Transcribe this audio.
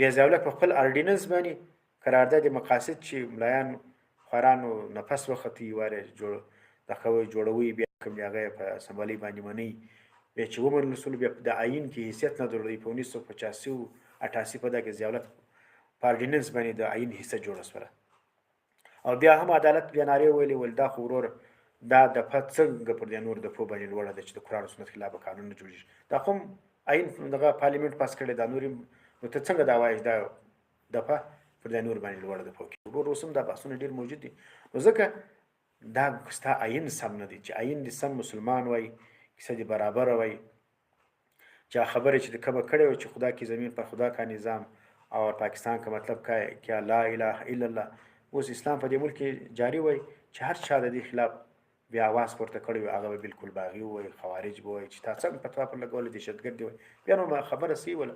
بیا ضیاءالله په خپل ارډیننس باندې قرارداد مقاصد چې ملایان خوارانو نفس وختي واره جوړ دغه جوړوي بیا کوم هغه په اسمبلی باندې مني بیا چې ومنل سول بیا د آئین کې حیثیت نه درلودي په 1985 او 88 په دغه ضیاءالله په ارډیننس باندې د آئین حصہ جوړه سوله او بیا هم عدالت بیا نارې ویلې ول دا خو ورور دا د پد څنګه پر دې نور د په باندې لوړه ده چې د قرآن او سنت خلاف قانون نه جوړیږي دا کوم آئین دغه پارلیمنت پاس کړی دا نور نو ته څنګه دا وایې دا دفعه پر دې نور باندې لوړه ده په کې ورور اوس هم دا بحثونه ډېر موجود دي نو ځکه دا ستا آئین سم نه دی چې آئین دې سم مسلمان وای کیسه دې برابر وای چې خبره چې کومه کړې و چې خدا کی زمین پر خدا کا نظام اور پاکستان کا مطلب کیا لا اله الا الله اوس اسلام په دې ملک جاری وای چې هر چا د دې خلاف بیا आवाज پورته کړی و هغه بالکل باغی وای خوارج وای چې تاسو په فتوا پر لګول دي شتګر دی بیا نو خبره سی ولا